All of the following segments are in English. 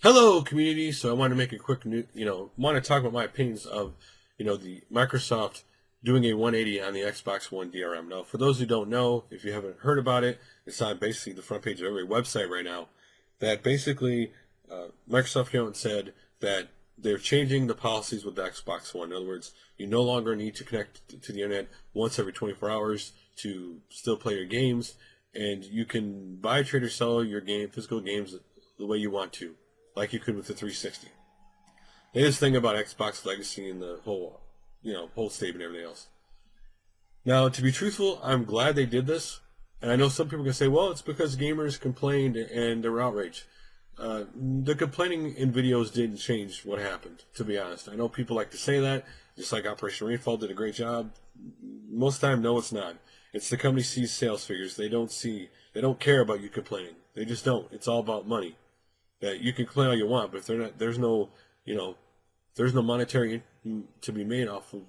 Hello, community. So I want to make a quick, want to talk about my opinions of, the Microsoft doing a 180 on the Xbox One DRM. Now, for those who don't know, if you haven't heard about it, it's on basically the front page of every website right now. That basically, Microsoft came out and said that they're changing the policies with the Xbox One. In other words, you no longer need to connect to the internet once every 24 hours to still play your games, and you can buy, trade, or sell your physical games the way you want to, like you could with the 360. They just think about Xbox Legacy and the whole statement and everything else. Now, to be truthful, I'm glad they did this. And I know some people are going to say, well, it's because gamers complained and they were outraged. The complaining in videos didn't change what happened, to be honest. I know people like to say that, just like Operation Rainfall did a great job. Most of the time, no, it's not. It's the company sees sales figures. They don't care about you complaining. They just don't. It's all about money. That you can complain all you want, but if there's no monetary to be made off of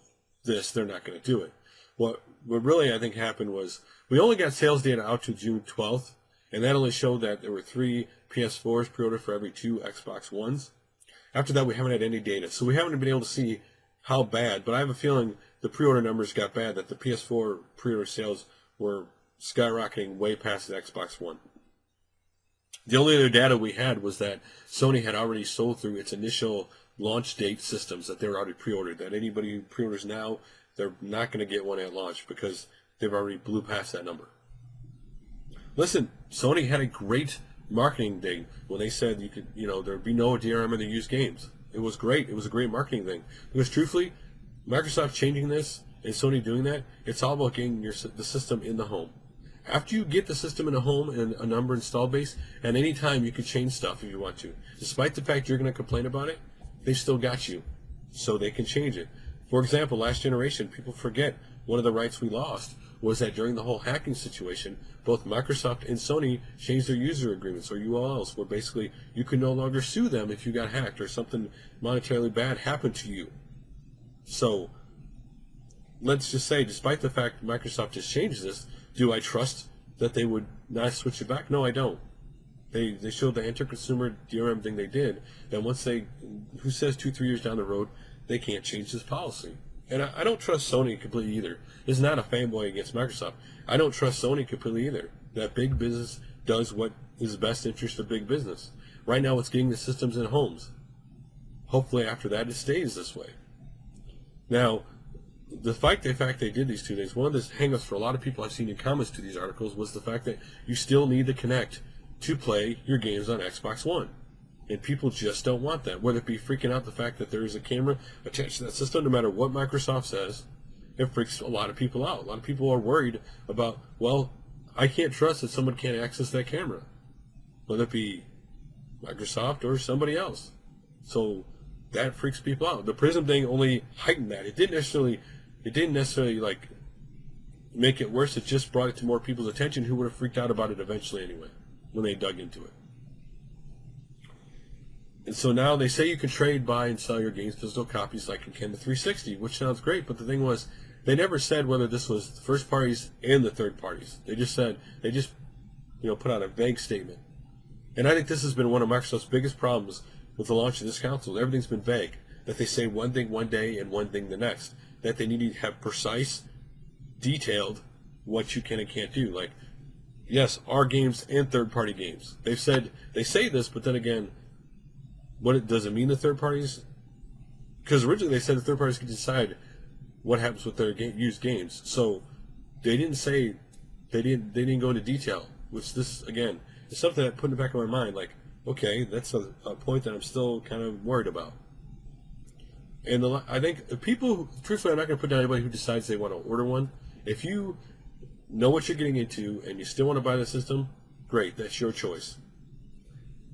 this, they're not going to do it. What really I think happened was we only got sales data out to June 12th, and that only showed that there were 3 PS4s pre-ordered for every 2 Xbox Ones. After that, we haven't had any data, so we haven't been able to see how bad, but I have a feeling the pre-order numbers got bad, that the PS4 pre-order sales were skyrocketing way past the Xbox One. The only other data we had was that Sony had already sold through its initial launch date systems, that they were already pre-ordered, that anybody who pre-orders now, they're not going to get one at launch because they've already blew past that number. Listen, Sony had a great marketing thing when they said there'd be no DRM and Used Games. It was great. It was a great marketing thing. Because truthfully, Microsoft changing this and Sony doing that, it's all about getting the system in the home. After you get the system in a home and a number install base, at any time you can change stuff if you want to. Despite the fact you're going to complain about it, they still got you, so they can change it. For example, last generation, people forget one of the rights we lost was that during the whole hacking situation, both Microsoft and Sony changed their user agreements, or ULLs, where basically you could no longer sue them if you got hacked or something monetarily bad happened to you. So, let's just say, despite the fact Microsoft just changed this, do I trust that they would not switch it back? No, I don't. They showed the anti-consumer DRM thing they did, and who says 2-3 years down the road, they can't change this policy. And I don't trust Sony completely either. This is not a fanboy against Microsoft. I don't trust Sony completely either. That big business does what is the best interest of big business. Right now it's getting the systems in homes. Hopefully after that it stays this way. Now, the fact they did these two things, one of the hang-ups for a lot of people I've seen in comments to these articles was the fact that you still need to connect to play your games on Xbox One. And people just don't want that. Whether it be freaking out the fact that there is a camera attached to that system, no matter what Microsoft says, it freaks a lot of people out. A lot of people are worried about, well, I can't trust that someone can't access that camera. Whether it be Microsoft or somebody else. So that freaks people out. The Prism thing only heightened that. It didn't necessarily like make it worse. It just brought it to more people's attention who would have freaked out about it eventually anyway when they dug into it. And so now they say you can trade, buy, and sell your games physical copies like you can the 360, which sounds great, but the thing was, they never said whether this was the first parties and the third parties. They just put out a vague statement. And I think this has been one of Microsoft's biggest problems with the launch of this console. Everything's been vague. That they say one thing one day and one thing the next. That they need to have precise, detailed what you can and can't do. Like, yes, our games and third-party games. They say this, but then again, does it mean the third parties? Because originally they said the third parties could decide what happens with their used games. So they didn't didn't go into detail. Which this again is something that put in the back of my mind. Like, okay, that's a point that I'm still kind of worried about. And I think people, truthfully, I'm not going to put down anybody who decides they want to order one. If you know what you're getting into and you still want to buy the system, great, that's your choice.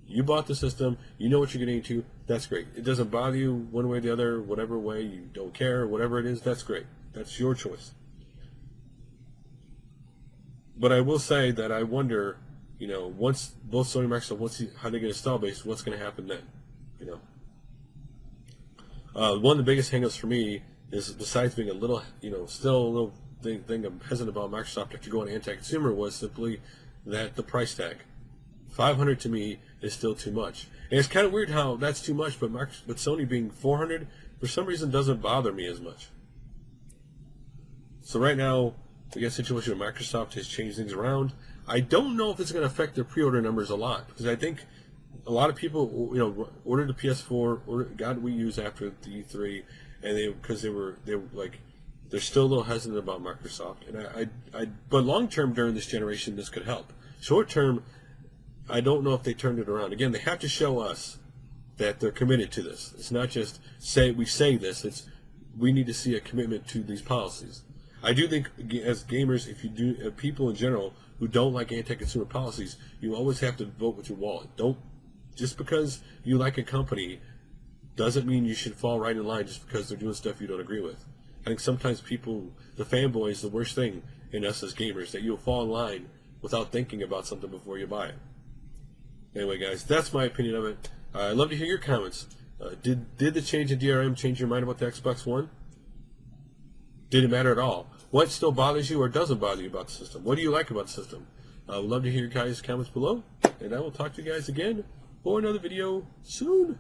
You bought the system, you know what you're getting into, that's great. It doesn't bother you one way or the other, whatever way, you don't care, whatever it is, that's great. That's your choice. But I will say that I wonder, once both Sony and Microsoft, how they get install base, what's going to happen then? One of the biggest hangups for me is, besides being a little, still a little thing I'm hesitant about Microsoft after going anti-consumer, was simply that the price tag. $500 to me is still too much. And it's kind of weird how that's too much, but Sony being $400 for some reason doesn't bother me as much. So right now we got a situation where Microsoft has changed things around. I don't know if it's going to affect their pre-order numbers a lot, because I think a lot of people, ordered the PS4, got Wii U's after the E3, and because they were like, they're still a little hesitant about Microsoft. And but long term during this generation, this could help. Short term, I don't know if they turned it around. Again, they have to show us that they're committed to this. It's not just we say this. It's we need to see a commitment to these policies. I do think, as gamers, if you do, people in general who don't like anti-consumer policies, you always have to vote with your wallet. Don't, just because you like a company doesn't mean you should fall right in line just because they're doing stuff you don't agree with. I think sometimes people, the fanboys, the worst thing in us as gamers, that you'll fall in line without thinking about something before you buy it. Anyway, guys, that's my opinion of it. I'd love to hear your comments. Did the change in DRM change your mind about the Xbox One? Did it matter at all? What still bothers you or doesn't bother you about the system? What do you like about the system? I would love to hear your guys' comments below, and I will talk to you guys again for another video soon.